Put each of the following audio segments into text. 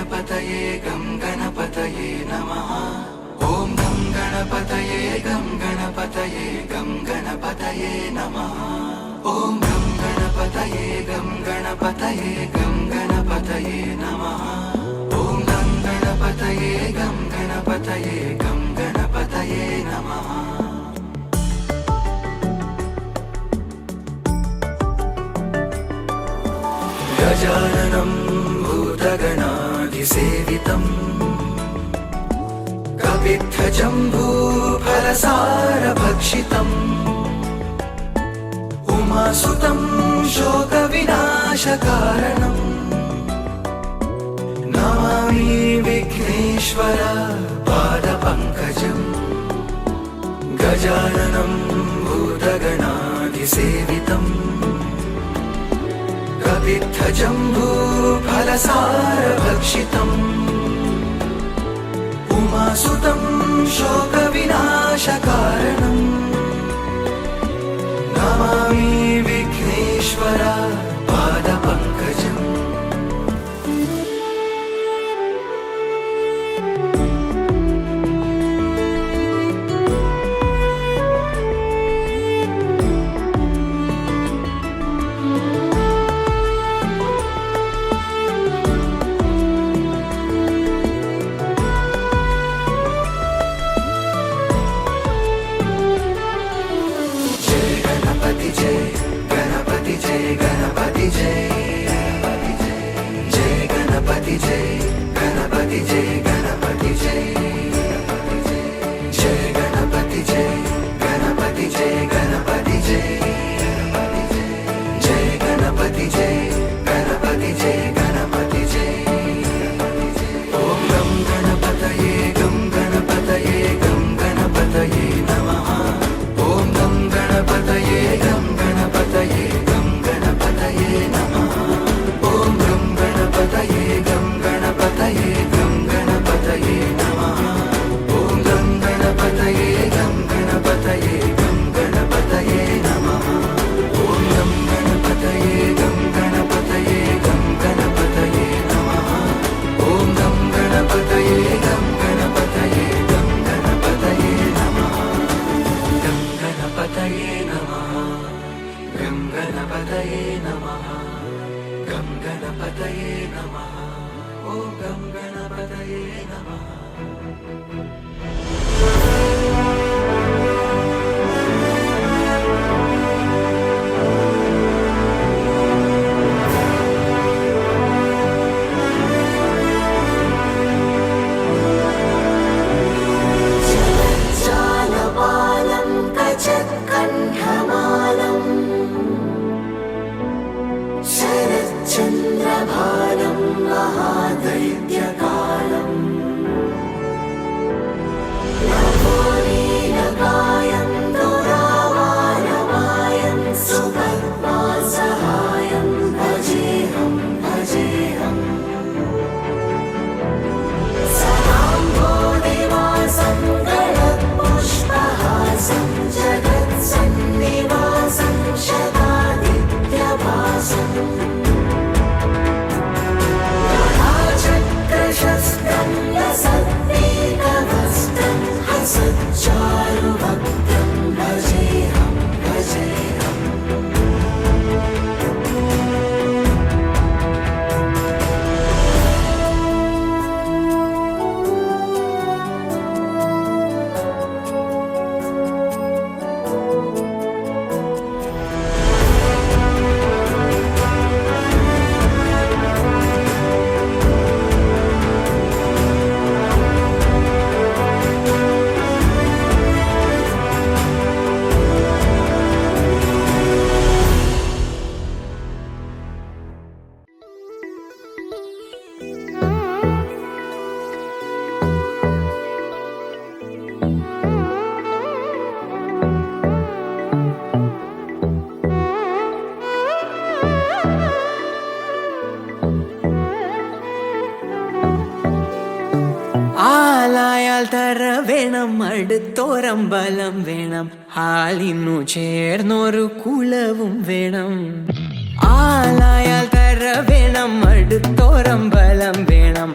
गणपतये गं गणपतये नमः। ॐ गं गणपतये गं गणपतये गं गणपतये नमः। ॐ गं गणपतये गं गणपतये गं गणपतये नमः। ॐ गं गणपतये गं गणपतये गं गणपतये नमः। गजाननं भूतगणाधिसेवितं कपित्थजम्बूफलसारभक्षितम् उमासुतं शोकविनाशकारणम् नमामि विघ्नेश्वर पादपङ्कजम्। गजाननं भूतगणाधिसेवितम् कपित्थजम्बूफलसारभक्षितम् उमासुतं शोकविनाशकारणम् नमामि विघ्नेश्वर पादपङ्कजम्। തറ വേണം, അടുത്തോരമ്പലം വേണം, ആളിന്നു ചേർന്നൊരു കുലവും വേണം. ആലായാൽ തറ വേണം, അടുത്തോരമ്പലം വേണം,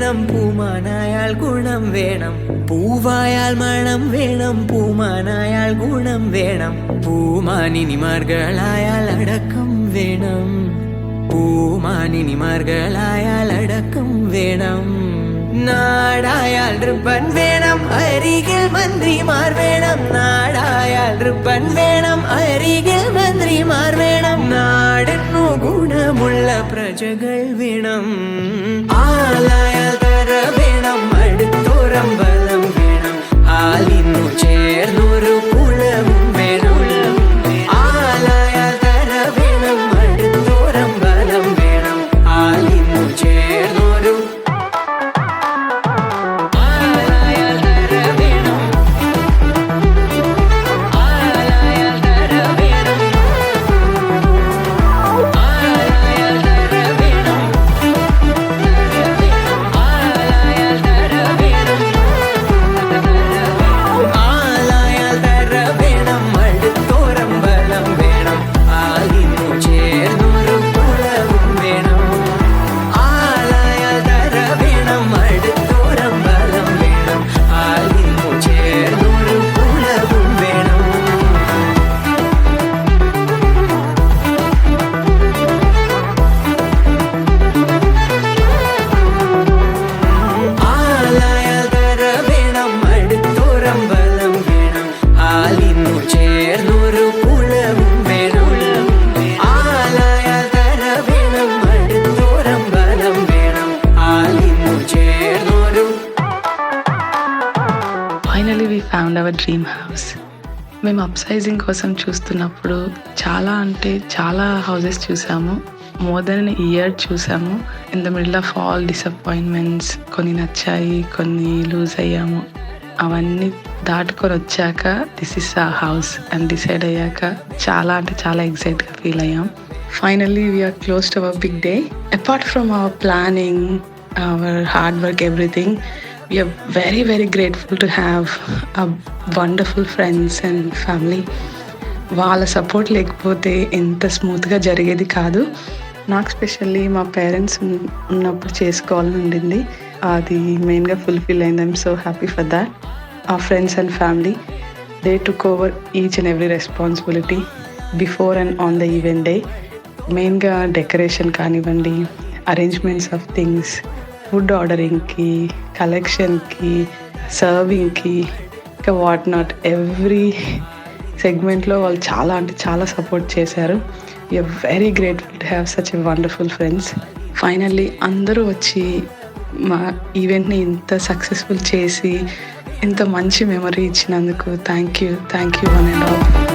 വേണം പൂമാനായാൽ ഗുണം വേണം പൂവായാൽ മണം വേണം പൂമാനായാൽ ഗുണം വേണം പൂമാനിനിമാർകളായാൽ അടക്കം വേണം പൂമാനിനിമാർകളായാൽ അടക്കം വേണം നാടായാൽ റിപ്പൻ വേണം അരികിൽ മന്ത്രിമാർ വേണം നാടായാൽ റിപ്പൻ വേണം അരികിൽ മന്ത്രിമാർ വേണം നാടിനു ഗുണമുള്ള പ്രജകൾ വേണം ആലായാൽ തര വേണം അടുത്തോരം ബലം വേണം ആലിന്നു ചേർന്നൊരു കുളവും വേണം ആലായാൽ തര വേണം അടുത്തോരം ബലം വേണം ആലിന്നു ചേർന്നൊരു finally we found our dream house. మేము అప్సైజింగ్ కోసం చూస్తున్నప్పుడు చాలా హౌసెస్ చూసాము. మోర్ దెన్ ఇయర్ చూసాము. In the middle of all disappointments కొన్ని నచ్చాయి, కొన్ని లూజ్ అయ్యాము. అవన్నీ దాటుకొని వచ్చాక దిస్ ఇస్ ఆ హౌస్ అని డిసైడ్ అయ్యాక చాలా ఎక్సైట్గా ఫీల్ అయ్యాం. Finally we are close to our big day. Apart from our planning, our hard work, everything, we are very, very grateful to have a wonderful friends and family. వాళ్ళ support లేకపోతే ఎంత స్మూత్గా జరిగేది కాదు. నాకు స్పెషల్లీ మా పేరెంట్స్ ఉన్నప్పుడు చేసుకోవాలని ఉండింది. అది మెయిన్గా ఫుల్ఫిల్ అయింది. I'm so happy for that. ఆ friends and family, they took over each and every responsibility before and on the event day. మెయిన్గా డెకరేషన్ కానివ్వండి, అరేంజ్మెంట్స్ ఆఫ్ థింగ్స్, ఫుడ్ ఆర్డరింగ్కి, కలెక్షన్కి, సర్వింగ్కి, ఇంకా వాట్ నాట్, ఎవ్రీ సెగ్మెంట్లో వాళ్ళు చాలా సపోర్ట్ చేశారు. We are very grateful to have such a wonderful friends. Finally అందరూ వచ్చి మా ఈవెంట్ని ఇంత సక్సెస్ఫుల్ చేసి ఇంత మంచి మెమరీ ఇచ్చినందుకు thank you one and all.